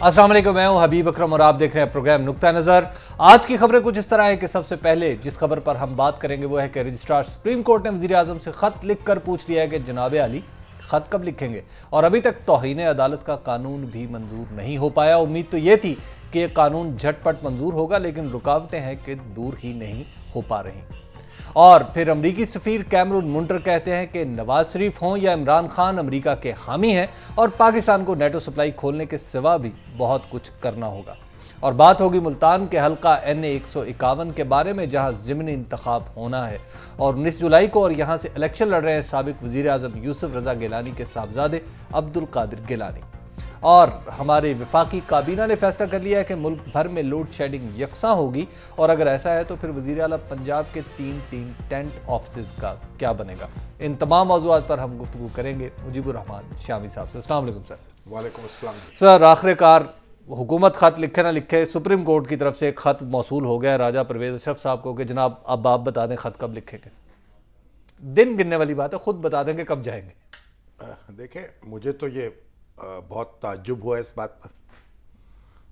अस्सलाम वालेकुम, मैं हूं हबीब अकरम और आप देख रहे हैं प्रोग्राम नुक्ता नज़र। आज की खबरें कुछ इस तरह है कि सबसे पहले जिस खबर पर हम बात करेंगे वो है कि रजिस्ट्रार सुप्रीम कोर्ट ने वज़ीर आज़म से खत लिखकर पूछ लिया है कि जनाब अली खत कब लिखेंगे, और अभी तक तौहीन अदालत का कानून भी मंजूर नहीं हो पाया। उम्मीद तो ये थी कि यह कानून झटपट मंजूर होगा, लेकिन रुकावटें हैं कि दूर ही नहीं हो पा रही। और फिर अमरीकी सफ़ीर कैमरून मुंटर कहते हैं कि नवाज शरीफ हों या इमरान खान अमरीका के हामी हैं और पाकिस्तान को नेटो सप्लाई खोलने के सिवा भी बहुत कुछ करना होगा। और बात होगी मुल्तान के हल्का NA-151 के बारे में, जहां ज़िमनी इंतखाब होना है और 19 जुलाई को, और यहां से इलेक्शन लड़ रहे हैं साबिक वज़ीर आज़म यूसुफ रज़ा गिलानी के साहबजादे अब्दुल कादिर गिलानी। और हमारे वफाकी काबीना ने फैसला कर लिया है कि मुल्क भर में लोड शेडिंग यकसा होगी, और अगर ऐसा है तो फिर वज़ीर आला पंजाब के 3 टेंट ऑफिस का क्या बनेगा। इन तमाम मौज़ूआत पर हम गुफ्तगू करेंगे मुजीबुर रहमान शामी साहब से। अस्सलाम वालेकुम सर। वालेकुम अस्सलाम सर, आखिरकार हुकूमत खत लिखे ना लिखे, सुप्रीम कोर्ट की तरफ से एक खत मौसूल हो गया है राजा परवेज़ अशरफ साहब को कि जनाब अब आप बता दें खत कब लिखेंगे। दिन गिनने वाली बात है, खुद बता देंगे कब जाएंगे। देखें, मुझे तो ये बहुत ताज्जुब हुआ इस बात पर,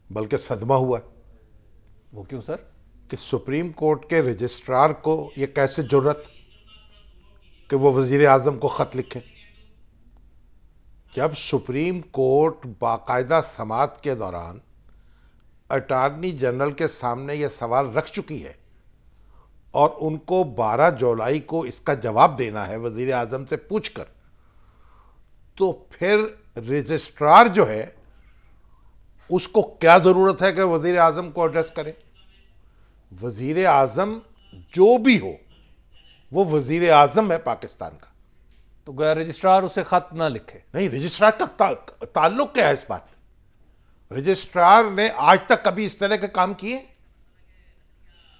बल्कि सदमा हुआ। वो क्यों सर? कि सुप्रीम कोर्ट के रजिस्ट्रार को ये कैसे जुर्रत कि वो वज़ीर आज़म को ख़त लिखे, जब सुप्रीम कोर्ट बाकायदा समाअत के दौरान अटॉर्नी जनरल के सामने ये सवाल रख चुकी है और उनको 12 जुलाई को इसका जवाब देना है वज़ीर आज़म से पूछकर, तो फिर रजिस्ट्रार जो है उसको क्या ज़रूरत है कि वज़ीर आज़म को एड्रेस करे। वज़ीर आज़म जो भी हो वो वज़ीर आज़म है पाकिस्तान का, तो गया रजिस्ट्रार उसे खत ना लिखे। नहीं, रजिस्ट्रार का ताल्लुक क्या है इस बात? रजिस्ट्रार ने आज तक कभी इस तरह के काम किए?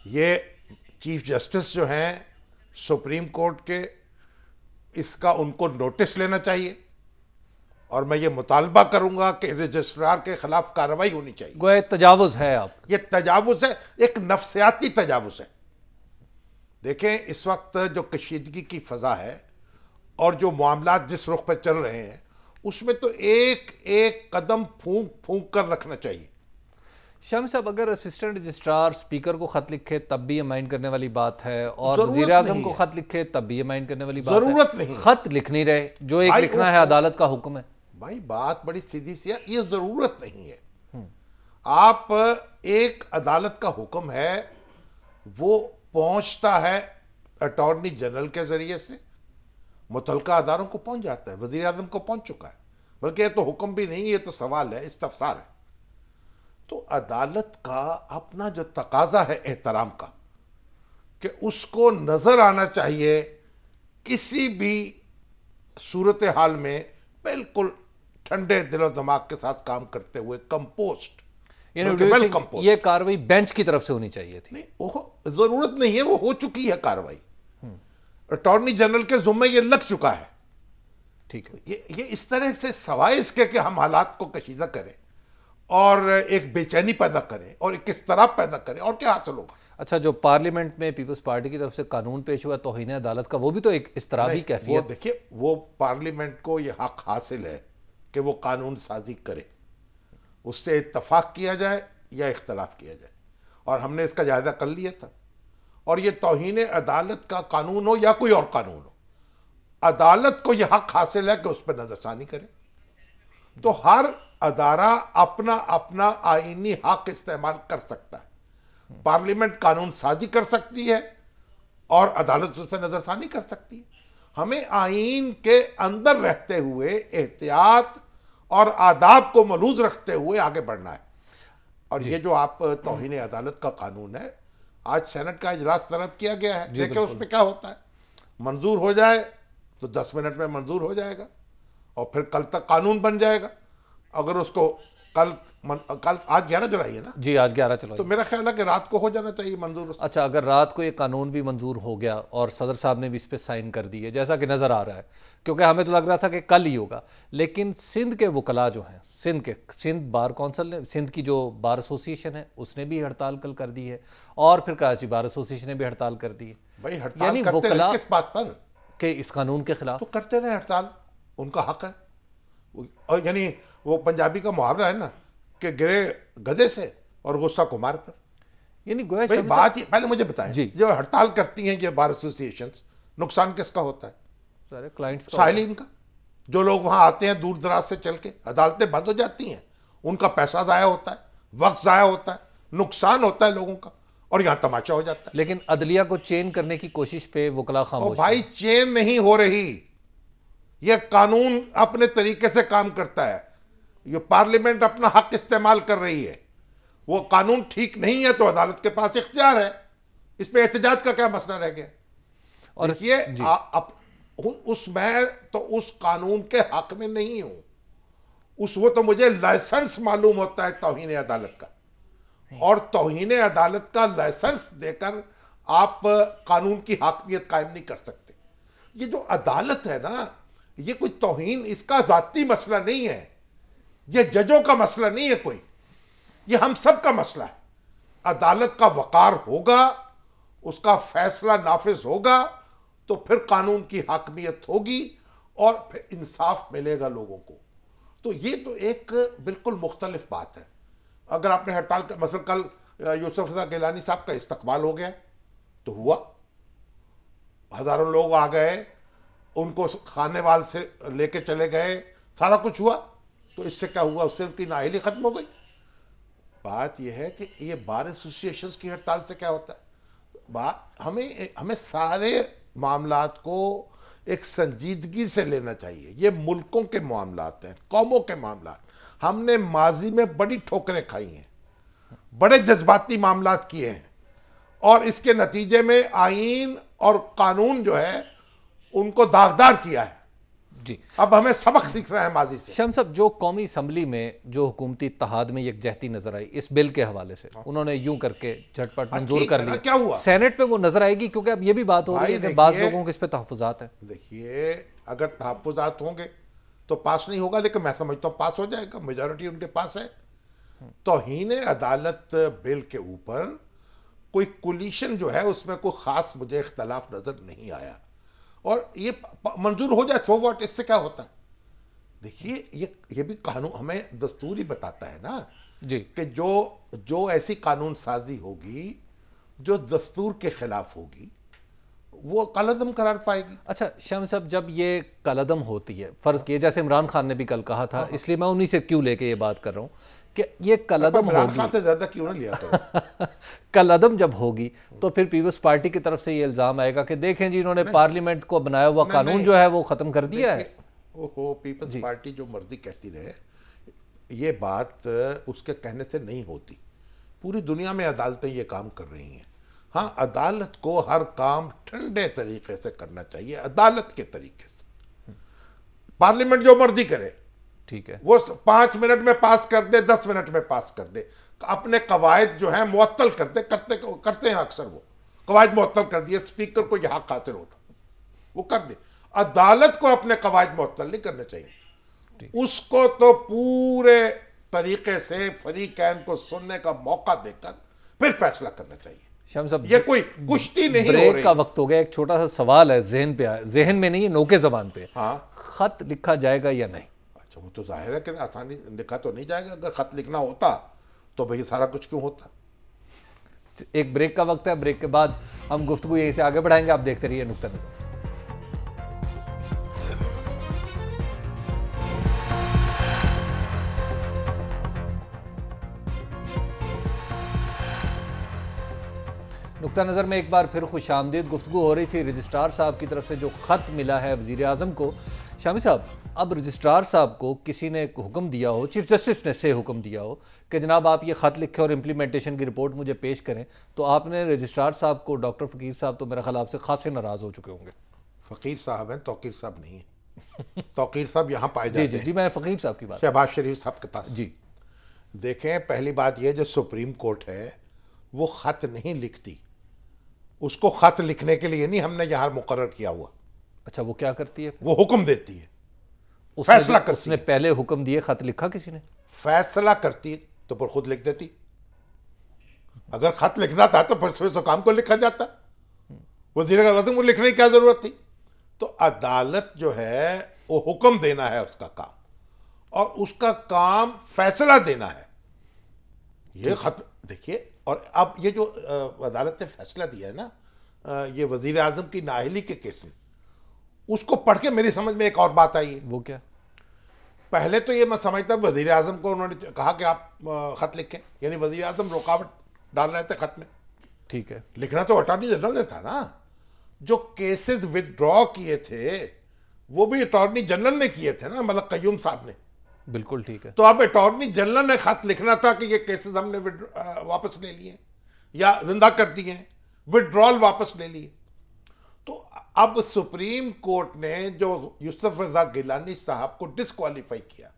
ये चीफ जस्टिस जो हैं सुप्रीम कोर्ट के, इसका उनको नोटिस लेना चाहिए और मैं ये मुतालबा करूंगा कि रजिस्ट्रार के खिलाफ कार्रवाई होनी चाहिए। गोया तजावुज़ है, आप ये तजावुज़ है, एक नफ्सियाती तजावुज़ है। देखें, इस वक्त जो कशीदगी की फ़ज़ा है और जो मामलात जिस रुख पर चल रहे हैं, उसमें तो एक एक कदम फूंक फूंक कर रखना चाहिए। शामी साहब, अगर असिस्टेंट रजिस्ट्रार स्पीकर को खत लिखे तब भी ये माइंड करने वाली बात है, और वज़ीर आज़म को खत लिखे तब भी ये माइंड करने वाली बात है। जरूरत नहीं, खत लिख नहीं रहे, जो एक लिखना है अदालत का हुक्म है। भाई बात बड़ी सीधी सी है, ये जरूरत नहीं है। आप एक अदालत का हुक्म है, वो पहुंचता है अटॉर्नी जनरल के जरिए से, मुतलका अदारों को पहुंच जाता है, वज़ीर आज़म को पहुंच चुका है, बल्कि ये तो हुक्म भी नहीं, ये तो सवाल है, इस्तफसार है। तो अदालत का अपना जो तकाजा है एहतराम का, कि उसको नजर आना चाहिए किसी भी सूरत हाल में बिल्कुल ठंडे दिलो दिमाग के साथ काम करते हुए, कंपोस्ट, ये कार्रवाई बेंच की तरफ से होनी चाहिए थी। नहीं, वो जरूरत नहीं है, वो हो चुकी है कार्रवाई, अटॉर्नी जनरल के जुम्मे ये लग चुका है। ठीक है, ये इस तरह से सवाए इसके कि हम हालात को कशीदा करें और एक बेचैनी पैदा करें और एक इस्तराब पैदा करें, और क्या हासिल होगा? अच्छा, जो पार्लियामेंट में पीपल्स पार्टी की तरफ से कानून पेश हुआ तौहीन अदालत का, वो भी तो एक इस्तराबी कैफियत। देखिए, वो पार्लियामेंट को ये हक हासिल है कि वो कानून साजी करे, उससे इत्तफाक किया जाए या इख्तलाफ किया जाए, और हमने इसका जायजा कर लिया था। और ये तौहीन अदालत का कानून हो या कोई और कानून हो, अदालत को यह हक हासिल है कि उस पर नजरसानी करे। तो हर अदारा अपना अपना आईनी हक इस्तेमाल कर सकता है। पार्लियामेंट कानून साजी कर सकती है और अदालत उस पर नजरसानी कर सकती है। हमें आईन के अंदर रहते हुए एहतियात और आदाब को मलूज रखते हुए आगे बढ़ना है। और ये जो आप तौहीन अदालत का कानून है, आज सेनेट का इजलास तलब किया गया है, देखिए उसमें क्या होता है। मंजूर हो जाए तो 10 मिनट में मंजूर हो जाएगा और फिर कल तक कानून बन जाएगा। अगर उसको कल आज 11 जुलाई है ना जी, आज 11 जुलाई, तो मेरा ख्याल है कि रात को हो जाना चाहिए मंजूर। अच्छा, अगर रात को ये कानून भी मंजूर हो गया और सदर साहब ने भी इस पर साइन कर दिए, जैसा कि नज़र आ रहा है, क्योंकि हमें तो लग रहा था कि कल ही होगा, लेकिन सिंध के वकला जो हैं, सिंध बार कौंसिल ने, सिंध की जो बार एसोसिएशन है, उसने भी हड़ताल कल कर दी है, और फिर कराची बार एसोसिएशन ने भी हड़ताल कर दी है। भाई हड़ताल करते रहे किस बात पर? कि इस कानून के खिलाफ। तो करते रहे हड़ताल, उनका हक है। और यानी वो पंजाबी का मुहावरा है ना कि गिरे गधे से और गुस्सा कुमार पर। यानी गोया भाई बात ये पहले मुझे बताएं, जी। जो हड़ताल करती हैं ये बार एसोसिएशंस, नुकसान किसका होता है? सारे क्लाइंट्स साइलिन का। जो लोग वहां आते हैं दूर दराज से चल के, अदालतें बंद हो जाती हैं, उनका पैसा जाया होता है, वक्त जाया होता है, नुकसान होता है लोगों का, और यहां तमाशा हो जाता है। लेकिन अदलिया को चेन करने की कोशिश पे वकला और खामोश भाई चेन नहीं हो रही, यह कानून अपने तरीके से काम करता है, ये पार्लियामेंट अपना हक इस्तेमाल कर रही है। वो कानून ठीक नहीं है तो अदालत के पास इख्तियार है, इस पे एहतजाज का क्या मसला रह गया? और मैं तो उस कानून के हक में नहीं हूं, वो तो मुझे लाइसेंस मालूम होता है तौहीन अदालत का, और तौहीन अदालत का लाइसेंस देकर आप कानून की हाकमियत कायम नहीं कर सकते। ये जो अदालत है ना, ये कोई तौहीन, इसका जाती मसला नहीं है, ये जजों का मसला नहीं है कोई, ये हम सब का मसला है। अदालत का वकार होगा, उसका फैसला नाफिज होगा, तो फिर कानून की हाकमियत होगी और फिर इंसाफ मिलेगा लोगों को। तो ये तो एक बिल्कुल मुख्तलिफ बात है। अगर आपने हड़ताल का मसला, कल यूसुफ रज़ा गिलानी साहब का इस्तकबाल हो गया तो हुआ, हजारों लोग आ गए, उनको खानेवाल से लेके चले गए, सारा कुछ हुआ, तो इससे क्या हुआ? उससे उनकी नाअहली खत्म हो गई। बात यह है कि ये बार एसोसिएशंस की हड़ताल से क्या होता है? बात हमें सारे मामलात को एक संजीदगी से लेना चाहिए। ये मुल्कों के मामलात हैं, कौमों के मामलात। हमने माजी में बड़ी ठोकरें खाई हैं, बड़े जज्बाती मामलात किए हैं, और इसके नतीजे में आईन और कानून जो है उनको दागदार किया है। जी, अब हमें सबक सीख रहे हैं माजी से। शम्स साहब, जो कौमी असम्बली में जो हुकूमती इत्तेहाद में यकजहती नजर आई इस बिल के हवाले से, उन्होंने यूं करके झटपट मंजूर कर लिया, क्या हुआ? सेनेट पे वो नजर आएगी? क्योंकि अब ये भी बात हो रही है कि बाज लोगों के इस पे तहफ़्फ़ुज़ात है। देखिए, अगर तहफ़्फ़ुज़ात होंगे तो पास नहीं होगा, लेकिन मैं समझता हूँ पास हो जाएगा, मेजॉरिटी उनके पास है। तौहीन अदालत बिल के ऊपर कोई कोलिशन जो है उसमें कोई खास मुझे इख्तलाफ नजर नहीं आया, और ये मंजूर हो जाए तो व्हाट, इससे क्या होता है? देखिए, ये भी कानून हमें दस्तूर ही बताता है ना जी, कि जो ऐसी कानून साजी होगी जो दस्तूर के खिलाफ होगी वो कलअदम करार पाएगी। अच्छा शम्स साहब, जब ये कलअदम होती है, फर्ज किए जैसे इमरान खान ने भी कल कहा था, इसलिए मैं उन्हीं से क्यों लेके ये बात कर रहा हूँ कि ये कलअदम होगी, इमरान खान से ज्यादा क्यों ना लिया करो। कलअदम जब होगी तो फिर पीपल्स पार्टी की तरफ से ये इल्जाम आएगा कि देखें जी, इन्होंने पार्लियामेंट को बनाया हुआ कानून जो है वो खत्म कर दिया है। ओहो, पीपल्स पार्टी जो मर्जी कहती रहे, ये बात उसके कहने से नहीं होती। पूरी दुनिया में अदालतें ये काम कर रही हैं। हाँ, अदालत को हर काम ठंडे तरीके से करना चाहिए, अदालत के तरीके से। पार्लियामेंट जो मर्जी करे, ठीक है, वो 5 मिनट में पास कर दे, 10 मिनट में पास कर दे, अपने कवायद जो है मुअत्तल करते हैं अक्सर। वो कवायद मुअत्तल कर दिए, स्पीकर को यह हक हासिल होता वो कर दे। अदालत को अपने कवायद मुअत्तल नहीं करने चाहिए, उसको तो पूरे तरीके से फरीकैन को सुनने का मौका देकर फिर फैसला करना चाहिए। शम्स साहब, ये कोई कुश्ती नहीं हो ब्रेक रही। का वक्त हो गया, एक छोटा सा सवाल है, जहन पे आया, जहन में नहीं है, नोके जबान पे। हाँ, खत लिखा जाएगा या नहीं? अच्छा, वो तो जाहिर है कि आसानी लिखा तो नहीं जाएगा। अगर खत लिखना होता तो भाई सारा कुछ क्यों होता। एक ब्रेक का वक्त है, ब्रेक के बाद हम गुफ्तगू यहीं से आगे बढ़ाएंगे। आप देखते रहिए नुक्ता नज़र। नुक्ता नज़र में एक बार फिर खुश आमदीद। गुफ्तगू हो रही थी रजिस्ट्रार साहब की तरफ से जो ख़त मिला है वज़ीर आज़म को। शामी साहब, अब रजिस्ट्रार साहब को किसी ने हुक्म दिया हो, चीफ जस्टिस ने से हुक्म दिया हो कि जनाब आप ये ख़त लिखें और इम्प्लीमेंटेशन की रिपोर्ट मुझे पेश करें, तो आपने रजिस्ट्रार साहब को, डॉक्टर फ़कीर साहब तो मेरा ख्याल आपसे खासे नाराज़ हो चुके होंगे। फ़कीर साहब हैं, तौकीर साहब नहीं है। तौकीर साहब यहाँ पाए जाते हैं। जी, मैंने फ़कीर साहब की बात, शहबाज शरीफ साहब के पास। जी देखें, पहली बात यह, जो सुप्रीम कोर्ट है वो ख़त नहीं लिखती, उसको ख़त लिखने के लिए नहीं हमने यहाँ मुकर्रर किया हुआ। अच्छा, वो क्या करती है? वो हुक्म देती है, फैसला करती उसने है। पहले हुक्म दिए, खत लिखा किसी ने? फैसला करती तो फिर खुद लिख देती। अगर खत लिखना था तो फिर सुकाम को लिखा जाता, वज़ीर आज़म को लिखने की क्या जरूरत थी? तो अदालत जो है वो हुक्म देना है उसका काम, और उसका काम फैसला देना है। ये खत देखिए, और अब ये जो अदालत ने फैसला दिया है ना, ये वजीर आजम की नाअहली के केस में, उसको पढ़ के मेरी समझ में एक और बात आई है। वो क्या? पहले तो ये मैं समझता वजीर आजम को उन्होंने कहा कि आप खत लिखें, यानी वजीर आजम रुकावट डाल रहे थे खत में। ठीक है, लिखना तो अटॉर्नी जनरल ने था ना। जो केसेस विदड्रॉ किए थे वो भी अटॉर्नी जनरल ने किए थे ना, मलक कयूम साहब ने। बिल्कुल ठीक है। तो अब अटॉर्नी जनरल ने खत लिखना था कि ये केसेस हमने वापस ले लिए या जिंदा कर दिए, विड्रॉल वापस ले लिए। तो अब सुप्रीम कोर्ट ने जो यूसुफ रजा गिलानी साहब को डिस्क्वालीफाई किया,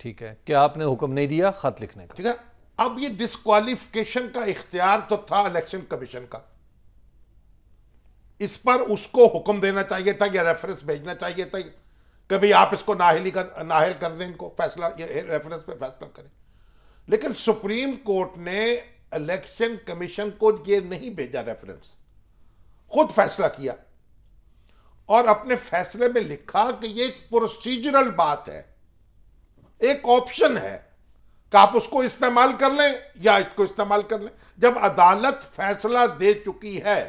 ठीक है, क्या आपने हुक्म नहीं दिया खत लिखने का? ठीक है। अब ये डिस्क्वालिफिकेशन का इख्तियार तो था इलेक्शन कमीशन का, इस पर उसको हुक्म देना चाहिए था या रेफरेंस भेजना चाहिए था कि भाई आप इसको नाअहल कर दें, इनको फैसला ये रेफरेंस पे फैसला करें। लेकिन सुप्रीम कोर्ट ने इलेक्शन कमीशन को ये नहीं भेजा रेफरेंस, खुद फैसला किया और अपने फैसले में लिखा कि ये एक प्रोसीजरल बात है, एक ऑप्शन है कि आप उसको इस्तेमाल कर लें या इसको इस्तेमाल कर लें। जब अदालत फैसला दे चुकी है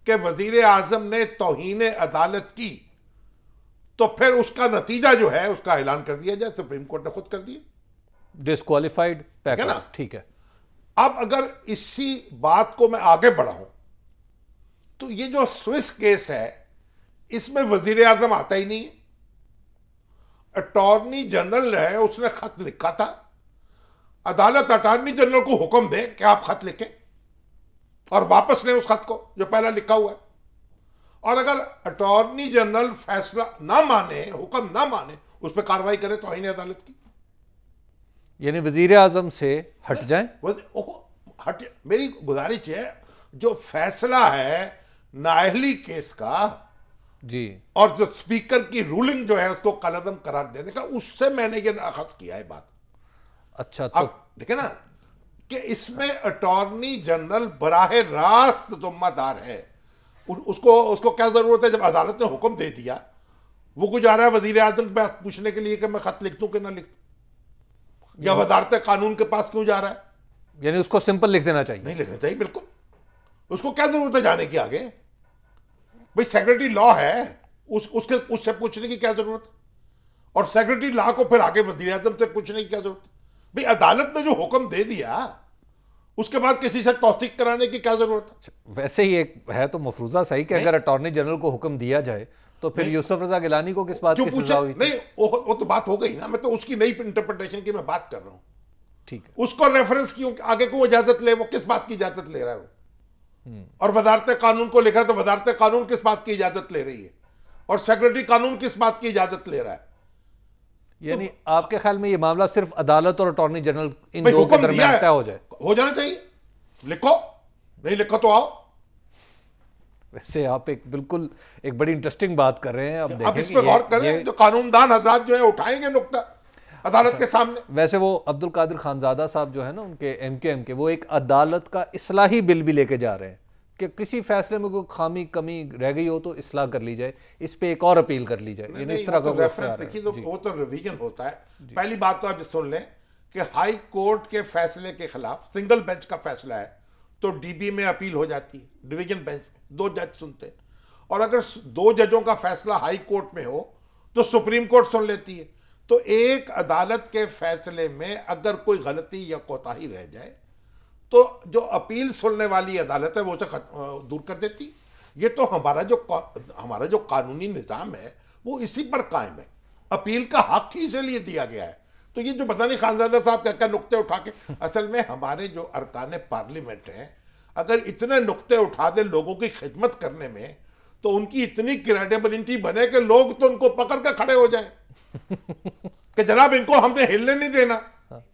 कि वजीर आजम ने तौहीन अदालत की, तो फिर उसका नतीजा जो है उसका ऐलान कर दिया जाए। सुप्रीम कोर्ट ने खुद कर दिया, डिस्क्वालिफाइड है ना। ठीक है। अब अगर इसी बात को मैं आगे बढ़ाऊं तो ये जो स्विस केस है इसमें वजीर आजम आता ही नहीं है। अटॉर्नी जनरल है, उसने खत लिखा था, अदालत अटॉर्नी जनरल को हुक्म दे कि आप खत लिखें और वापस लें उस खत को जो पहला लिखा हुआ है। और अगर अटॉर्नी जनरल फैसला ना माने, हुक्म ना माने, उस पर कार्रवाई करे तौहीन अदालत की, यानी वजीर आजम से हट जाए। हट। मेरी गुजारिश है, जो फैसला है नाअहली केस का जी, और जो स्पीकर की रूलिंग जो है उसको कलअदम करार देने का, उससे मैंने ये अखज़ किया है बात। अच्छा, तो अब देखे ना कि इसमें अटॉर्नी जनरल बराह रास्त जिम्मेदार है। उसको क्या जरूरत है, जब अदालत ने हुक्म दे दिया, वो कुछ आ रहा है वजीर आजम के पास पूछने के लिए कि मैं खत लिख दूं कि ना लिख दूं, या वजारत कानून के पास क्यों जा रहा है? यानी उसको सिंपल लिख देना चाहिए। नहीं लिखना चाहिए, बिल्कुल। उसको क्या जरूरत है जाने की आगे? भाई सेक्रेटरी लॉ है, उससे पूछने की क्या जरूरत है? और सेक्रेटरी लॉ को फिर आगे वजीर आजम से पूछने की क्या जरूरत है? भाई अदालत ने जो हुक्म दे दिया उसके बाद किसी से तौसीक कराने की क्या जरूरत है? वैसे ही एक है तो मफरूजा सही कि अगर अटॉर्नी जनरल को हुक्म दिया जाए तो फिर यूसुफ रजा गिलानी को किस बात की सजा हुई? नहीं, वो तो बात हो गई ना। मैं तो उसकी नई इंटरप्रिटेशन की मैं बात कर रहा हूं। ठीक है, उसको रेफरेंस क्यों आगे को इजाजत ले? वो किस बात की इजाजत ले रहा है वो? और वजारत कानून को लिखा तो वजारत कानून किस बात की इजाजत ले रही है? और सेक्रेटरी कानून किस बात की इजाजत ले रहा है? यानी तो आपके ख्याल में ये मामला सिर्फ अदालत और अटॉर्नी जनरल इन दो के दरमियान तय हो जाए? हो जाना चाहिए। लिखो, नहीं लिखो तो आओ। वैसे आप एक बिल्कुल एक बड़ी इंटरेस्टिंग बात कर रहे हैं। अब इस पे गौर करें, जो कानूनदान हजरात जो है उठाएंगे नुक्ता अदालत के सामने। वैसे वो अब्दुल कादिर खानजादा साहब जो है ना, उनके एमक्यूएम के, वो एक अदालत का इस्लाही बिल भी लेके जा रहे हैं कि किसी फैसले में कोई खामी कमी रह गई हो तो इस्लाह कर ली जाए, इस पे एक और अपील कर ली जाए। इस तरह का रेफरेंस देखिए, वो तो रिवीजन होता है। पहली बात तो आप सुन लें कि हाई कोर्ट के फैसले के खिलाफ सिंगल बेंच का फैसला है तो डीबी में अपील हो जाती है, डिवीजन बेंच में 2 जज सुनते हैं। और अगर 2 जजों का फैसला हाई कोर्ट में हो तो सुप्रीम कोर्ट सुन लेती है। तो एक अदालत के फैसले में अगर कोई गलती या कोताही रह जाए तो जो अपील सुनने वाली अदालत है वो उसे दूर कर देती। ये तो हमारा जो कानूनी निज़ाम है वो इसी पर कायम है। अपील का हक ही इसीलिए दिया गया है। तो ये जो पता नहीं खानजादा साहब क्या क्या नुक्ते उठा के, असल में हमारे जो अरकान पार्लियामेंट हैं, अगर इतने नुक्ते उठा दे लोगों की खिदमत करने में तो उनकी इतनी क्रेडिबिलिटी बने कि लोग तो उनको पकड़ के खड़े हो जाएं कि जनाब इनको हमने हिलने नहीं देना,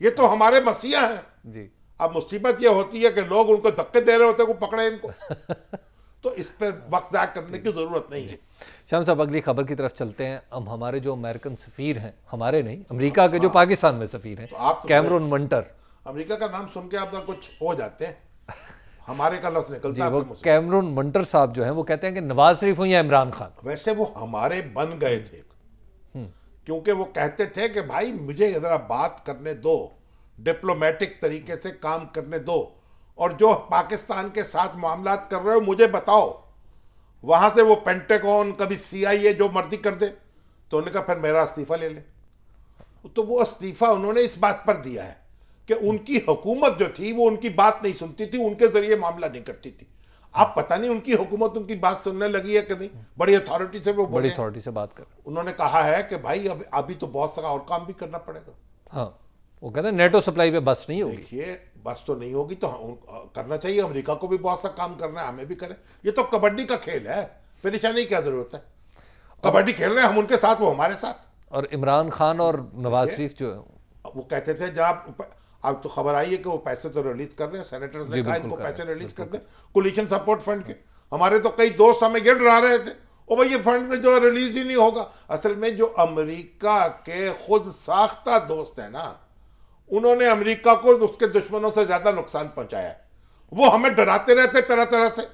ये तो हमारे मसीहा हैं जी। अब मुसीबत ये होती है कि लोग उनको धक्के दे रहे होते हैं, वो पकड़े इनको तो इस पर वक्त ज़ाया करने की जरूरत नहीं है। शाम साहब, अगली खबर की तरफ चलते हैं। अब हमारे जो अमेरिकन सफीर हैं, हमारे नहीं, अमेरिका के जो पाकिस्तान में सफीर हैं, तो कैमरून मंटर। अमेरिका का नाम सुन के आप कुछ हो जाते हैं, हमारे का लफ्ज़ निकलता है। वो कैमरून मंटर साहब जो हैं वो कहते हैं कि नवाज शरीफ हो या इमरान खान। वैसे वो हमारे बन गए थे क्योंकि वो कहते थे कि भाई मुझे जरा बात करने दो डिप्लोमेटिक तरीके से काम करने दो, और जो पाकिस्तान के साथ मामलात कर रहे हो मुझे बताओ। वहां से वो पेंटागन, कभी CIA, जो मर्जी कर दे। तो उन्होंने कहा फिर मेरा इस्तीफा ले ले। तो वो इस्तीफा उन्होंने इस बात पर दिया है कि उनकी हुकूमत जो थी वो उनकी बात नहीं सुनती थी, उनके जरिए मामला नहीं करती थी। आप पता नहीं उनकी हुकूमत उनकी बात सुनने लगी है कि नहीं। बड़ी अथॉरिटी से वो बड़ी अथॉरिटी से बात कर, उन्होंने कहा है कि भाई अभी तो बहुत सारा और काम भी करना पड़ेगा। हाँ, वो कहते हैं नेटो सप्लाई पे बस नहीं होगी। देखिए, बस तो नहीं होगी तो करना चाहिए। अमेरिका को भी बहुत सा काम करना है, हमें भी करें। ये तो कबड्डी का खेल है, परेशानी की क्या जरूरत है। कबड्डी खेल रहे हैं हम उनके साथ, वो हमारे साथ। और इमरान खान और नवाज शरीफ जो वो कहते थे जनाब, अब तो खबर आई है कि वो पैसे तो रिलीज कर रहे हैं, सेनेटर्स ने कहा इनको पैसे रिलीज कर दें कोलिशन सपोर्ट फंड के। हमारे तो कई दोस्त हमें ये डरा रहे थे, ओ भाई ये फंड में जो रिलीज ही नहीं होगा। असल में जो अमेरिका के खुद साख्ता दोस्त है ना, उन्होंने अमेरिका को उसके दुश्मनों से ज्यादा नुकसान पहुंचाया है। वो हमें डराते रहते तरह तरह से,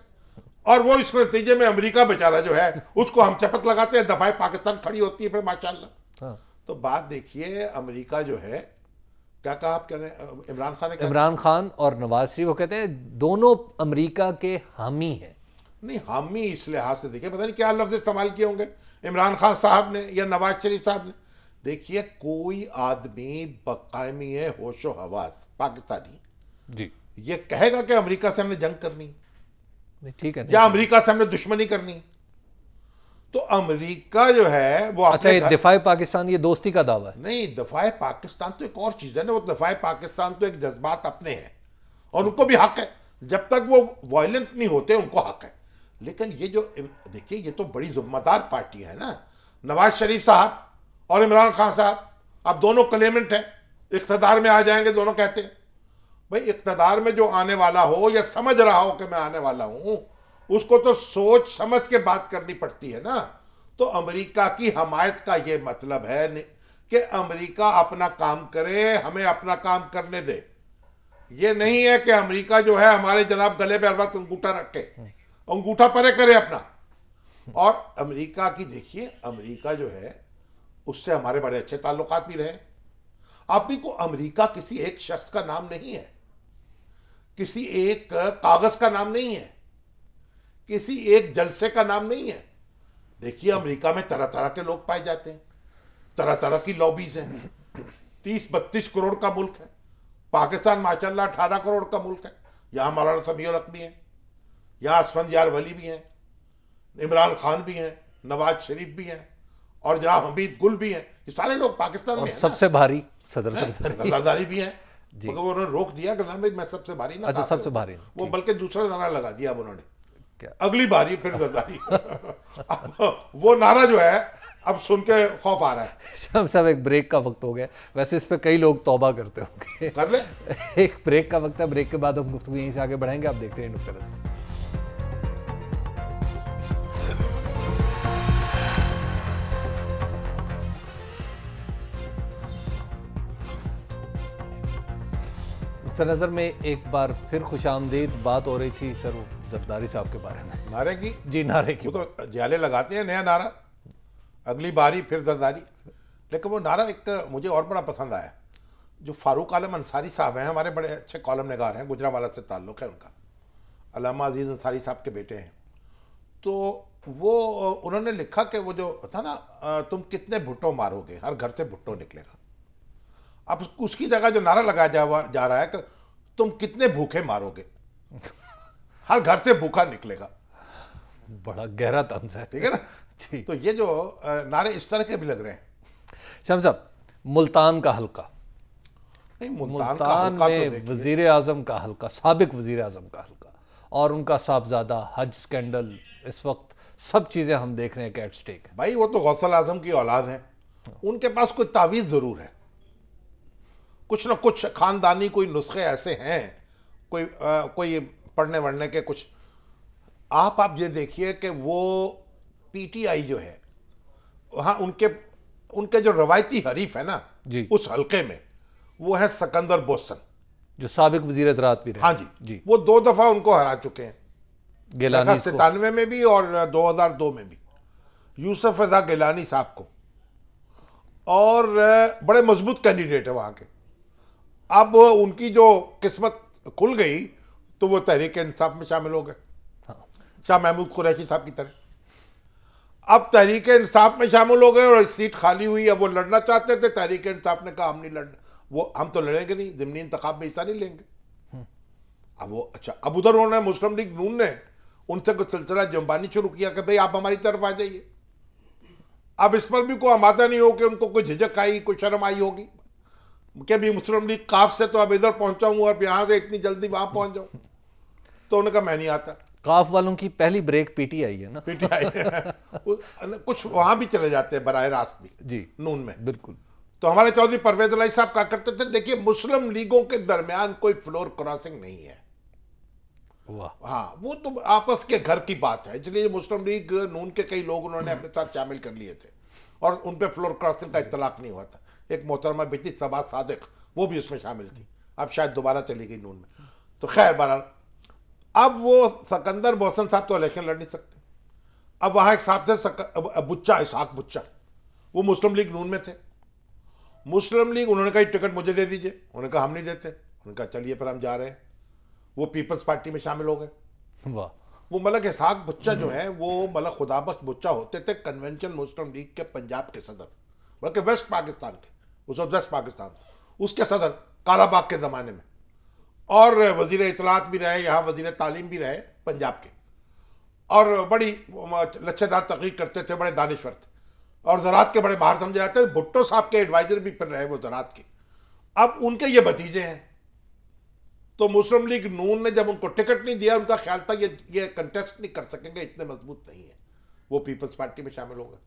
और वो इस नतीजे में अमेरिका बेचारा जो है उसको हम चपत लगाते हैं, दफाए पाकिस्तान खड़ी होती है फिर माशाल्लाह। हाँ। तो बात देखिए, अमेरिका जो है, क्या कहा आप, कह रहे हैं इमरान खान ने, इमरान खान और नवाज शरीफ, वो कहते हैं दोनों अमेरिका के हामी हैं। नहीं, हामी इस लिहाज से देखिए, पता नहीं क्या लफ्ज इस्तेमाल किए होंगे इमरान खान साहब ने या नवाज शरीफ साहब ने। देखिए, कोई आदमी बकायमी है होशो हवास पाकिस्तानी जी, ये कहेगा कि अमेरिका से हमने जंग करनी, ठीक है, या अमेरिका से हमने दुश्मनी करनी। तो अमेरिका जो है वो अच्छा, ये दफाए पाकिस्तान, ये दोस्ती का दावा है? नहीं, दफाए पाकिस्तान तो एक और चीज है ना। वो दफाए पाकिस्तान तो एक जज्बात अपने हैं और उनको भी हक है, जब तक वो वायलेंट नहीं होते उनको हक है। लेकिन ये जो देखिए, ये तो बड़ी जिम्मेदार पार्टी है ना, नवाज शरीफ साहब और इमरान खान साहब। अब दोनों क्लेमेंट हैं, इख्तदार में आ जाएंगे दोनों, कहते हैं भाई इख्तदार में जो आने वाला हो या समझ रहा हो कि मैं आने वाला हूं, उसको तो सोच समझ के बात करनी पड़ती है ना। तो अमेरिका की हमायत का ये मतलब है कि अमेरिका अपना काम करे, हमें अपना काम करने दे। ये नहीं है कि अमेरिका जो है हमारे जनाब गले पे हर वक्त अंगूठा रखे, अंगूठा परे करे अपना। और अमेरिका की देखिए, अमेरिका जो है उससे हमारे बड़े अच्छे ताल्लुकात भी रहे। आप भी को अमेरिका किसी एक शख्स का नाम नहीं है, किसी एक कागज का नाम नहीं है, किसी एक जलसे का नाम नहीं है। देखिए, अमेरिका में तरह तरह के लोग पाए जाते हैं, तरह तरह की लॉबीज हैं। 30-32 करोड़ का मुल्क है पाकिस्तान, माशाल्लाह 18 करोड़ का मुल्क है। यहाँ मौलाना समीउल हक भी हैं, यहाँ असफंदियार वली भी हैं, इमरान खान भी हैं, नवाज शरीफ भी हैं, और जनाब हमीद गुल भी हैं। ये सारे लोग पाकिस्तान में हैं। सबसे भारी सदर सरदारी भी हैं, मगर वो उन्होंने रोक दिया कि मैं सबसे भारी ना। अच्छा, सबसे भारी वो बल्कि दूसरा नारा लगा दिया अब उन्होंने, क्या? अगली बारी फिर सरदारी। वो नारा जो है अब सुन के खौफ आ रहा है। शाम साहब, एक ब्रेक का वक्त हो गया। वैसे इस पे कई लोग तौबा करते होंगे, कर ले। एक ब्रेक का वक्त है, ब्रेक के बाद हम गुफ्तगू यहीं से आगे बढ़ाएंगे। आप देखते हैं नुक्ता नज़र। नुक्ता नज़र में एक बार फिर खुशामदीद बात हो रही थी सर जरदारी साहब के बारे में। नारे की? जी, नारे की। वो तो जाले लगाते हैं, नया नारा, अगली बारी फिर जरदारी। लेकिन वो नारा एक मुझे और बड़ा पसंद आया, जो फारूक आलम अंसारी साहब हैं, हमारे बड़े अच्छे कॉलम निगार हैं, गुजरावाला से ताल्लुक़ है उनका, अल्लामा अजीज़ अंसारी साहब के बेटे हैं। तो वो उन्होंने लिखा कि वो जो था ना, तुम कितने भुट्टो मारोगे, हर घर से भुट्टो निकलेगा। अब उसकी जगह जो नारा लगाया जा रहा है कि तुम कितने भूखे मारोगे, हर घर से भूखा निकलेगा। बड़ा गहरा तंज है, ठीक है ना जी। तो ये जो नारे इस तरह के भी लग रहे हैं। शाम साहब, मुल्तान का हल्का, नहीं, मुल्तान में वजीर आजम का हल्का, साबिक वजीर आजम का हल्का, और उनका साहबजादा, हज स्कैंडल, इस वक्त सब चीजें हम देख रहे हैं कि एट स्टेक है। भाई वो तो गौसल आजम की औलाद है, उनके पास कोई तावीज़ जरूर है, कुछ ना कुछ खानदानी कोई नुस्खे ऐसे हैं, कोई पढ़ने वढ़ने के कुछ। आप ये देखिए कि वो PTI जो है वहाँ उनके जो रवायती हरीफ है ना जी, उस हल्के में, वो है सिकंदर बोसन, जो साबिक वजीर ज़राअत भी रहे। हाँ जी, वो 2 दफा उनको हरा चुके हैं, गिलानी 97 में भी और 2002 में भी, यूसुफ रज़ा गिलानी साहब को। और बड़े मजबूत कैंडिडेट है वहाँ के। अब उनकी जो किस्मत खुल गई तो वो तहरीक इंसाफ में शामिल हो गए, शाह महमूद कुरैशी साहब की तरह। अब तहरीक इंसाफ में शामिल हो गए और सीट खाली हुई। अब वो लड़ना चाहते थे, तहरीक इंसाफ ने कहा हम नहीं लड़ना, वो हम तो लड़ेंगे नहीं, ज़िमनी इंतखाब में हिस्सा नहीं लेंगे। अब वो अच्छा, अब उधर उन्होंने मुस्लिम लीग नून ने उनसे कुछ सिलसिला जुम्बानी शुरू किया कि भाई आप हमारी तरफ आ जाइए। अब इस पर भी कोई आमादा नहीं हो कि उनको कोई झिझक आई, कोई शर्म आई होगी कि भी मुस्लिम लीग काफ से तो अब इधर पहुंचा हूं और यहाँ से इतनी जल्दी वहां पहुंच जाऊं, तो उन्होंने कहा मैं नहीं आता। काफ वालों की पहली ब्रेक पीटीआई है ना, पीटीआई कुछ वहां भी चले जाते हैं बराह रास्त भी जी नून में, बिल्कुल। तो हमारे चौधरी परवेज इलाही साहब कहा करते थे, देखिए मुस्लिम लीगों के दरमियान कोई फ्लोर क्रॉसिंग नहीं है। वाह। हाँ, वो तो आपस के घर की बात है, इसलिए मुस्लिम लीग नून के कई लोग उन्होंने अपने साथ शामिल कर लिए थे और उन पर फ्लोर क्रॉसिंग का इत्तलाक नहीं हुआ था। एक मोहतरमा बेटी सबा सादिक वो भी उसमें शामिल थी, अब शायद दोबारा चली गई नून में। तो खैर बहरहाल अब वो सिकंदर मोहसन साहब तो इलेक्शन लड़ नहीं सकते। अब वहाँ एक साहब थे बुच्चा, इसहाक बुच्चा, वो मुस्लिम लीग नून में थे। मुस्लिम लीग उन्होंने कहा टिकट मुझे दे दीजिए, उन्होंने कहा हम नहीं देते। उन्होंने कहा चलिए फिर हम जा रहे हैं। वो पीपल्स पार्टी में शामिल हो गए। वाह। वो मलक इसहाक बुच्चा जो है वो मलक खुदाबख्श बुच्चा होते थे कन्वेंशन मुस्लिम लीग के पंजाब के सदर, बल्कि वेस्ट पाकिस्तान के, उस वक्त वेस्ट पाकिस्तान उसके सदर कालाबाग के ज़माने में, और वज़ीर इत्तलात भी रहे, यहाँ वज़ीर तालीम भी रहे पंजाब के, और बड़ी लच्छेदार तकरीर करते थे, बड़े दानिश्वर थे और ज़राअत के बड़े माहिर समझे जाते हैं। भुट्टो साहब के एडवाइज़र भी फिर रहे वो ज़राअत के। अब उनके ये भतीजे हैं, तो मुस्लिम लीग नून ने जब उनको टिकट नहीं दिया, उनका ख्याल था ये कंटेस्ट नहीं कर सकेंगे, इतने मजबूत नहीं है, वो पीपल्स पार्टी में शामिल हो गए।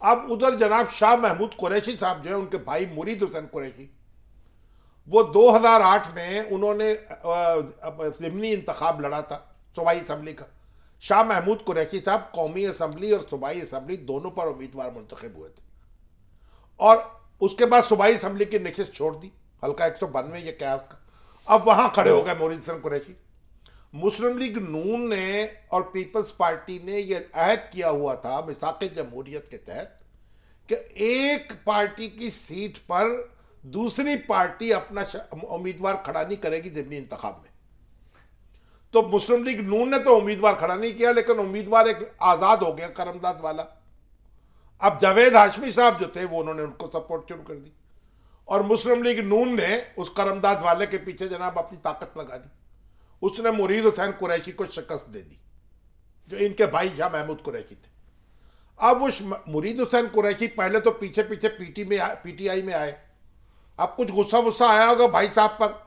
अब उधर जनाब शाह महमूद कुरैशी साहब जो है, उनके भाई मुरीद हुसैन कुरैशी, वो 2008 में उन्होंने ज़िमनी इंतखाब लड़ा था सूबाई असम्बली का। शाह महमूद कुरैशी साहब कौमी असम्बली और सूबाई असम्बली दोनों पर उम्मीदवार मुंतखब हुए थे, और उसके बाद सूबाई असम्बली की नशिस्त छोड़ दी, हल्का 192 ये क्या उसका। अब वहां खड़े हो गए मुरीद हुसैन कुरैशी। मुस्लिम लीग नून ने और पीपल्स पार्टी ने यह अहद किया हुआ था मिसाक़े जमहूरियत के तहत कि एक पार्टी की सीट पर दूसरी पार्टी अपना उम्मीदवार खड़ा नहीं करेगी ज़िमनी इंतखाब में। तो मुस्लिम लीग नून ने तो उम्मीदवार खड़ा नहीं किया, लेकिन उम्मीदवार एक आज़ाद हो गया करमदाद वाला। अब जावेद हाशमी साहब जो थे वो उन्होंने उनको सपोर्ट शुरू कर दी, और मुस्लिम लीग नून ने उस करमदाद वाले के पीछे जनाब अपनी ताकत लगा दी। उसने मुरीद हुसैन कुरैशी को शिकस्त दे दी, जो इनके भाई शाह महमूद कुरैशी थे। अब उस मुरीद हुसैन कुरैशी पहले तो पीछे पीछे पीटीआई में आए। अब कुछ गुस्सा वुस्सा आया होगा भाई साहब पर।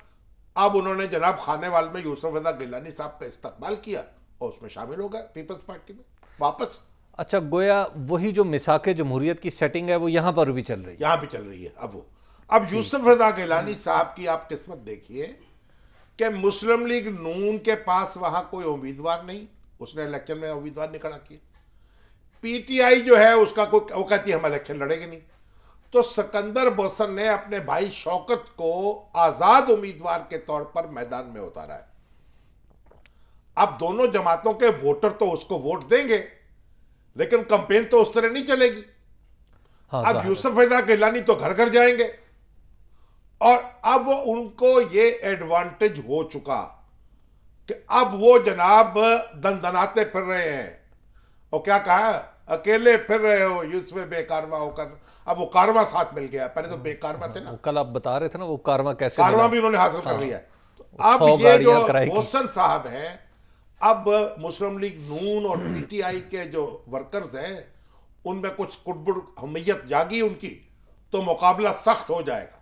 अब उन्होंने जनाब खानेवाल में यूसुफ रज़ा गिलानी साहब का इस्तकबाल किया और उसमें शामिल हो गए पीपल्स पार्टी में वापस। अच्छा, गोया वही जो मिसाक़े जमहूरियत की सेटिंग है वो यहाँ पर भी चल रही है? यहाँ भी चल रही है। अब यूसुफ रज़ा गिलानी साहब की आप किस्मत देखिए कि मुस्लिम लीग नून के पास वहां कोई उम्मीदवार नहीं, उसने इलेक्शन में उम्मीदवार नहीं खड़ा किया। पीटीआई जो है उसका कोई, वो कहती है हम इलेक्शन लड़ेंगे नहीं। तो सिकंदर मोहसन ने अपने भाई शौकत को आजाद उम्मीदवार के तौर पर मैदान में उतारा है। अब दोनों जमातों के वोटर तो उसको वोट देंगे, लेकिन कंपेन तो उस तरह नहीं चलेगी। हाँ, अब यूसुफ रज़ा गिलानी तो घर घर जाएंगे, और अब उनको ये एडवांटेज हो चुका कि अब वो जनाब दनदनाते फिर रहे हैं। और क्या कहा, अकेले फिर रहे हो यूसुफ बेकारवा होकर। अब वो कारवा साथ मिल गया, पहले तो बेकारवा थे ना। कल आप बता रहे थे ना वो कारवा कैसे, कारवा भी उन्होंने हासिल कर लिया। तो अब ये जो मोहसन साहब हैं, अब मुस्लिम लीग नून और पीटीआई के जो वर्कर्स हैं उनमें कुछ कुटबुड़ हमीयत जागी उनकी, तो मुकाबला सख्त हो जाएगा।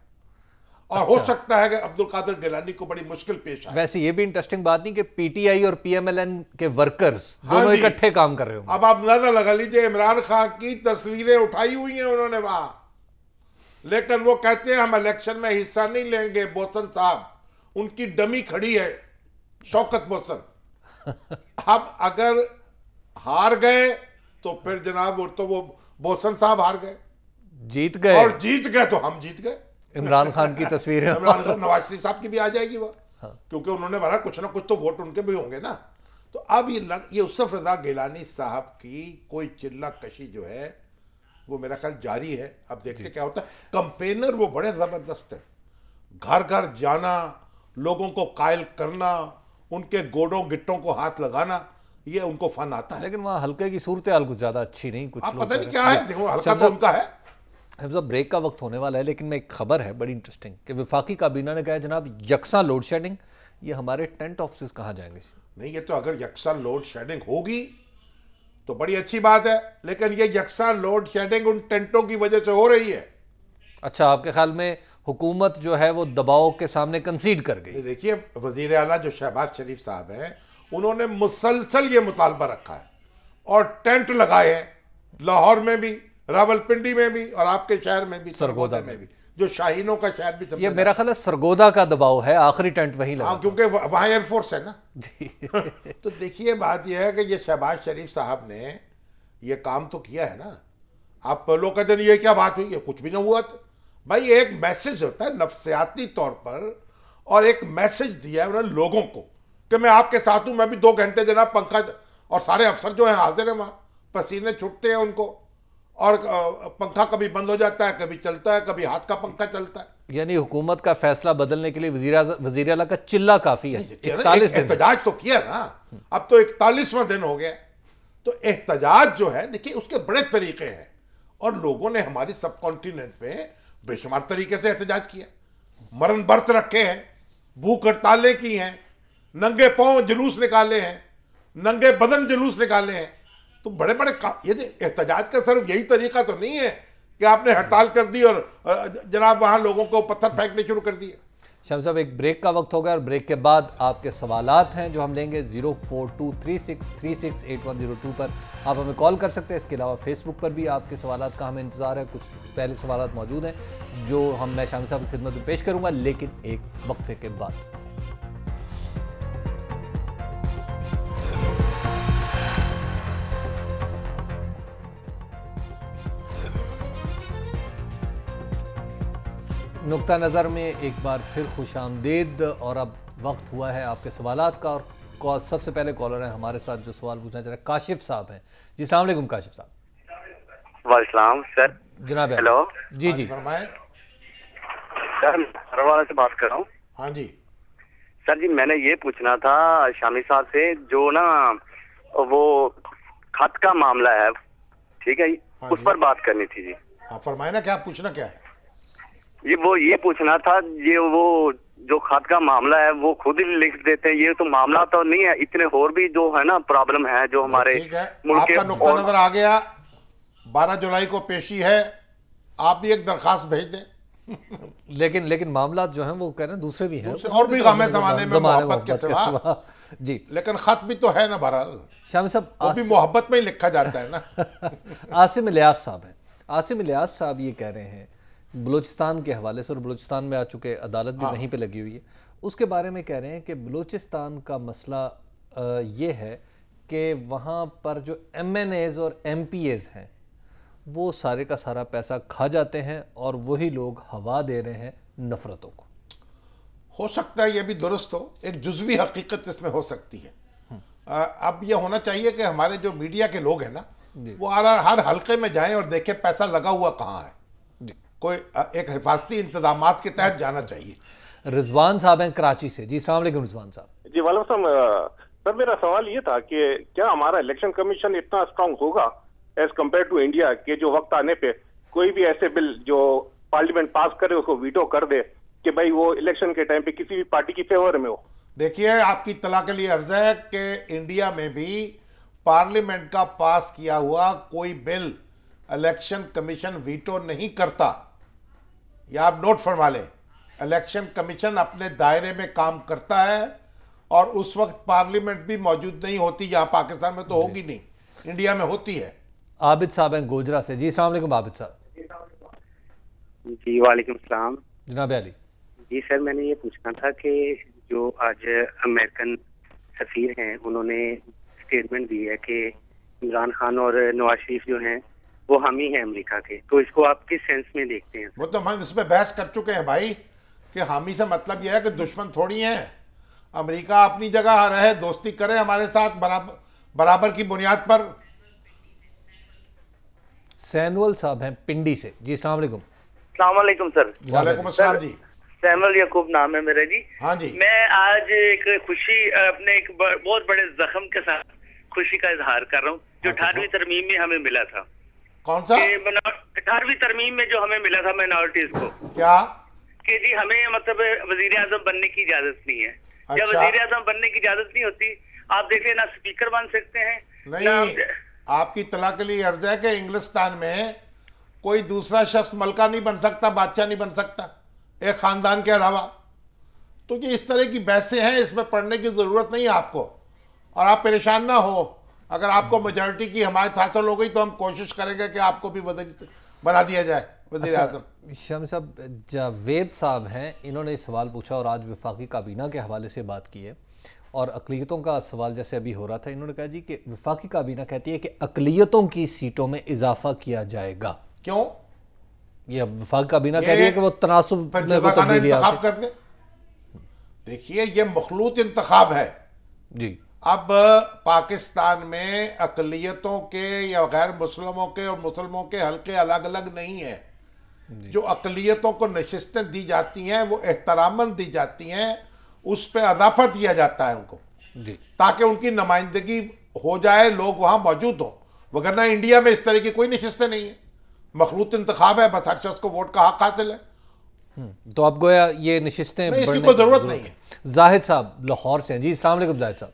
और हो सकता है कि अब्दुल कादिर गिलानी को बड़ी मुश्किल पेश आए। वैसे ये भी इंटरेस्टिंग बात नहीं कि पीटीआई और पीएमएलएन के वर्कर्स दोनों इकट्ठे काम कर रहे हो। अब आप अंदाजा लगा लीजिए, इमरान खान की तस्वीरें उठाई हुई हैं उन्होंने वहां, लेकिन वो कहते हैं हम इलेक्शन में हिस्सा नहीं लेंगे। मोहसन साहब उनकी डमी खड़ी है, शौकत मोहसन। अब अगर हार गए तो फिर जनाब तो वो मोहसन साहब हार गए, जीत गए, और जीत गए तो हम जीत गए। इमरान खान की तस्वीर है, इमरान खान, नवाज शरीफ साहब की भी आ जाएगी वो। हाँ। क्योंकि उन्होंने भरा कुछ ना कुछ तो वोट उनके भी होंगे ना। तो अब ये यूसुफ रज़ा गिलानी साहब की कोई चिल्ला कशी जो है वो मेरा ख्याल जारी है। अब देखते क्या होता है। कंपेनर वो बड़े जबरदस्त है। घर घर जाना, लोगों को कायल करना, उनके गोड़ों गिट्टों को हाथ लगाना, ये उनको फन आता है। लेकिन वहाँ हल्के की सूरत हाल कुछ ज्यादा अच्छी नहीं, कुछ आप लोग पता कह नहीं रहे क्या हैं। है, देखो हल्का तो उनका है। हफ्ज़ा, ब्रेक का वक्त होने वाला है, लेकिन मैं एक खबर है बड़ी इंटरेस्टिंग कि वफाकी काबीना ने कहा है जनाब यकसा लोड शेडिंग, ये हमारे टेंट ऑफिस कहाँ जाएंगे? नहीं, ये तो अगर यकसा लोड शेडिंग होगी तो बड़ी अच्छी बात है, लेकिन ये यकसा लोड शेडिंग उन टेंटों की वजह से हो रही है। अच्छा, आपके ख्याल में हुकूमत जो है वो दबाव के सामने कंसीड कर गई? देखिए, वजीर आला जो शहबाज शरीफ साहब हैं, उन्होंने मुसलसल ये मुतालबा रखा है और टेंट लगाए हैं, लाहौर में भी, रावलपिंडी में भी और आपके शहर में भी, सरगोदा में भी, जो शाहीनों का शहर भी समझा ये मेरा ख्याल है सरगोदा का दबाव है, आखिरी टेंट वहीं लगा। हाँ, क्योंकि वहाँ एयरफोर्स है ना जी। तो देखिए, बात यह है कि ये शहबाज शरीफ साहब ने ये काम तो किया है ना। आप लोग कहते हैं ये क्या बात हुई, ये कुछ भी ना हुआ। तो भाई एक मैसेज होता है नफ्सियाती तौर पर, और एक मैसेज दिया है उन्होंने लोगों को कि मैं आपके साथ हूँ, मैं भी 2 घंटे देना पंखा, और सारे अफसर जो हैं हाजिर हैं वहाँ, पसीने छूटते हैं उनको, और पंखा कभी बंद हो जाता है, कभी चलता है, कभी हाथ का पंखा चलता है। यानी हुकूमत का फैसला बदलने के लिए वजीर आला का चिल्ला काफी है। 41 दिन एहतजाज तो किया ना, अब तो 41वां दिन हो गया। तो एहतजाज जो है, देखिए उसके बड़े तरीके हैं, और लोगों ने हमारी सब कॉन्टिनेंट पे बेशुमार तरीके से एहतजाज किया, मरण व्रत रखे हैं, भूख हड़तालें की हैं, नंगे पांव जुलूस निकाले हैं, नंगे बदन जुलूस निकाले हैं। तो बड़े बड़े ये एहतजाज का सिर्फ यही तरीका तो नहीं है कि आपने हड़ताल कर दी और जनाब वहां लोगों को पत्थर फेंकने शुरू कर दिए। शाम साहब, एक ब्रेक का वक्त होगा और ब्रेक के बाद आपके सवालात हैं जो हम लेंगे 0423636810 पर। आप हमें कॉल कर सकते हैं। इसके अलावा फेसबुक पर भी आपके सवालात का हमें इंतज़ार है। कुछ पहले सवालात मौजूद हैं जो मैं शाम साहब की खिदमत में पेश करूंगा, लेकिन एक वक्फे के बाद। नुक्ता नज़र में एक बार फिर खुशामदीद, और अब वक्त हुआ है आपके सवालात का। और सबसे पहले कॉलर है हमारे साथ जो सवाल पूछना चाह रहे हैं, काशिफ साहब हैं जी। अस्सलाम वालेकुम काशिफ साहब। वालेकुम सर। जनाब, हेलो जी जी फरमाएं सर, हरवाला से बात कर रहा हूँ। हाँ जी सर जी, मैंने ये पूछना था शामी साहब से, जो ना वो खत का मामला है, ठीक है, हाँ उस जी। पर बात करनी थी जी। हाँ, फरमाए ना, क्या पूछना क्या है? ये पूछना था, ये वो जो खत का मामला है वो खुद ही लिख देते हैं, ये तो मामला तो नहीं है, इतने और भी जो है ना प्रॉब्लम है जो हमारे ठीक है, मुल्क आपका के। नुक्ता नजर आ गया। 12 जुलाई को पेशी है, आप भी एक दरखास्त भेज दें। लेकिन मामला जो हैं वो कह रहे हैं दूसरे भी हैं, और भी गमे ज़माने में मोहब्बत के सिवा जी। लेकिन खत भी तो है ना, बहरहाल शामी साहब, वो भी मोहब्बत में ही लिखा जाता है ना। आसिम इलियास साहब हैं। आसिम इलियास साहब ये कह रहे हैं बलूचिस्तान के हवाले से, और बलूचिस्तान में आ चुके, अदालत भी वहीं पे लगी हुई है, उसके बारे में कह रहे हैं कि बलूचिस्तान का मसला ये है कि वहाँ पर जो MNAs और MPAs हैं वो सारे का सारा पैसा खा जाते हैं और वही लोग हवा दे रहे हैं नफरतों को। हो सकता है ये भी दुरुस्त हो, एक जुज़वी हकीकत इसमें हो सकती है। अब ये होना चाहिए कि हमारे जो मीडिया के लोग हैं ना, वो हर हल्के में जाएं और देखें पैसा लगा हुआ कहाँ है। कोई एक हिफाजती इंतजामात के तहत जाना चाहिए। रिजवान साहब हैं कराची से जी। अस्सलाम वालेकुम रिजवान साहब। जी वालेकुम सर, मेरा सवाल ये था कि क्या हमारा इलेक्शन कमीशन इतना स्ट्रांग होगा एज कम्पेयर टू इंडिया के, जो वक्त आने पे कोई भी ऐसे बिल जो पार्लियामेंट पास करे उसको वीटो कर दे कि भाई वो इलेक्शन के टाइम पे किसी भी पार्टी की फेवर में हो? देखिए, आपकी इत्तला के लिए अर्ज है कि इंडिया में भी पार्लियामेंट का पास किया हुआ कोई बिल इलेक्शन कमीशन वीटो नहीं करता। या आप नोट फरमा लें, इलेक्शन कमीशन अपने दायरे में काम करता है और उस वक्त पार्लियामेंट भी मौजूद नहीं होती। यहाँ पाकिस्तान में तो होगी नहीं, इंडिया में होती है। आबिद साहब हैं गोजरा से जी। अस्सलाम वालेकुम आबिद साहब। जी वालेकुम सलाम। जनाब अली जी सर, मैंने ये पूछना था कि जो आज अमेरिकन सफीर हैं उन्होंने स्टेटमेंट दी है कि इमरान खान और नवाज शरीफ जो हैं वो हम ही हैं अमेरिका के, तो इसको आप किस सेंस में देखते हैं? वो तो हम इस पर बहस कर चुके हैं भाई कि हामी से मतलब यह है कि दुश्मन थोड़ी है। अमेरिका अपनी जगह रहे, दोस्ती करे हमारे साथ बराबर की बुनियाद पर। सैनुअल साहब हैं पिंडी से जी। अस्सलाम वालेकुम। अस्सलाम वालेकुम सर। वालेकुम अस्सलाम जी। सैमुअल याकूब नाम है मेरा जी। हाँ जी। मैं आज एक खुशी अपने एक बहुत बड़े जख्म के साथ खुशी का इजहार कर रहा हूँ जो 18वीं तरमीम में हमें मिला था। कौन सा? 18वीं तरमीम में जो हमें मिला था माइनॉरिटीज को। क्या? कि जी हमें मतलब वजीर आजम बनने की इजाजत नहीं है। जब अच्छा। वजीर आजम बनने की इजाजत नहीं होती, आप देखिए ना स्पीकर बन सकते हैं नहीं। आपकी इत्तला के लिए अर्ज है कि इंग्लिस्तान में कोई दूसरा शख्स मलका नहीं बन सकता, बादशाह नहीं बन सकता एक खानदान के अलावा। तो ये इस तरह की बहसें हैं, इसमें पढ़ने की ज़रूरत नहीं है आपको। और आप परेशान ना हो, अगर आपको मेजॉरिटी की हमायत हासिल हो गई तो हम कोशिश करेंगे कि आपको भी बना दिया जाए वज़ीर आज़म। शामी साहब, जावेद साहब हैं, इन्होंने सवाल पूछा और आज वफाकी काबीना के हवाले से बात की है और अक़लियतों का सवाल जैसे अभी हो रहा था, इन्होंने कहा जी कि वफाकी काबीना कहती है कि अक़लियतों की सीटों में इजाफा किया जाएगा। क्यों? ये वफाकी काबीना कह रही है कि वो तनासुब में वो तब्दीली कर दे। देखिए, ये मखलूत इंतखाब है जी। अब पाकिस्तान में अक़लियतों के या गैर मुस्लिमों के और मुसलमानों के हल्के अलग अलग नहीं है। जो अक़लियतों को नशिस्तें दी जाती हैं वो एहतरामन दी जाती हैं, उस पर अदाफा दिया जाता है उनको जी, ताकि उनकी नुमाइंदगी हो जाए, लोग वहाँ मौजूद हों। वगरना इंडिया में इस तरह की कोई नशिस्तें नहीं है, मखलूत इंतखाब है, बस हर शख्स को वोट का हक हासिल है। तो अब गोया ये नशिस्तें इसकी कोई ज़रूरत नहीं है। जाहिद साहब लाहौर से हैं जी। अस्सलाम वालेकुम जाहिद साहब।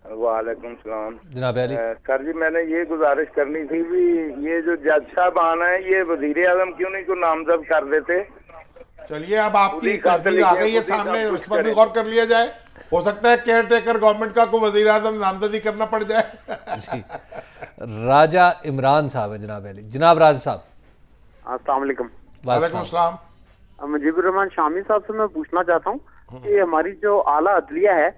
वालेकुम सलाम जनाब अली। सर जी, मैंने ये गुजारिश करनी थी भी ये जो जज साहब आना है, ये वजीर आजम क्यों नहीं को नामजद कर देते? चलिए, अब आपकी तरजीह आ गई है सामने, उस पर भी गौर कर लिया जाए। हो सकता है केयर टेकर गवर्नमेंट का को वजीर आजम नामजदी करना पड़ जाए। जी। राजा इमरान साहब है जनाब अली। जनाब राजा साहब। अस्सलाम वालेकुम। वालेकुम अस्सलाम। मुजीबुर रहमान शामी साहब से मैं पूछना चाहता हूँ कि हमारी जो आला अदलिया है,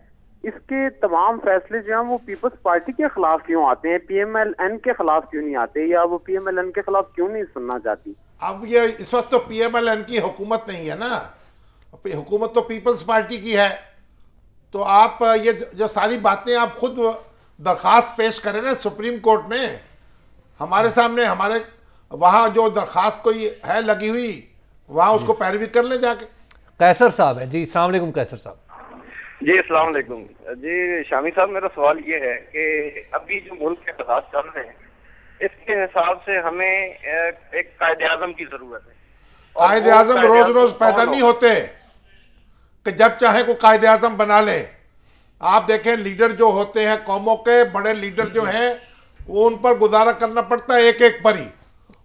इसके तमाम फैसले जो हैं वो पीपल्स पार्टी के खिलाफ क्यों आते हैं, PMLN के खिलाफ क्यों नहीं आते, या वो PMLN के खिलाफ क्यों नहीं सुनना चाहती? अब ये इस वक्त तो PMLN की हुकूमत नहीं है ना, हुकूमत तो पीपल्स पार्टी की है। तो आप ये जो सारी बातें आप खुद दरख्वास्त पेश करें ना सुप्रीम कोर्ट में, हमारे सामने, हमारे वहाँ जो दरख्वास्त कोई है लगी हुई, वहाँ उसको पैरवी कर ले जाके। कैसर साहब है जी। अस्सलाम वालेकुम कैसर साहब। जी अस्सलाम वालेकुम जी। शामी साहब, मेरा सवाल ये है कि अभी जो मुल्क के हालात चल रहे हैं, इसके हिसाब से हमें एक कायदे आजम की जरूरत है। कायदे आजम रोज रोज पैदा नहीं होते कि जब चाहे को कायदे आजम बना ले। आप देखें, लीडर जो होते हैं कौमों के, बड़े लीडर जो हैं, वो उन पर गुजारा करना पड़ता है एक एक पर ही।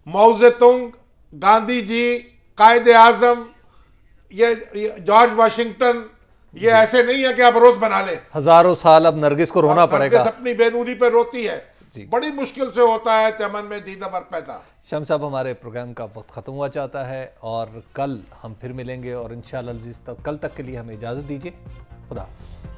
माओ ज़ेतुंग, गांधी जी, कायदे आजम, ये जॉर्ज वाशिंगटन, ये ऐसे नहीं है कि आप रोज बना ले। हजारों साल अब नरगिस को रोना पड़ेगा। अपनी बेनूरी पे रोती है, बड़ी मुश्किल से होता है चमन में दीदावर पैदा। शम साहब, हमारे प्रोग्राम का वक्त ख़त्म हुआ चाहता है और कल हम फिर मिलेंगे और इंशाअल्लाह अज़ीज़, कल तक के लिए हमें इजाज़त दीजिए। खुदा हाफ़िज़।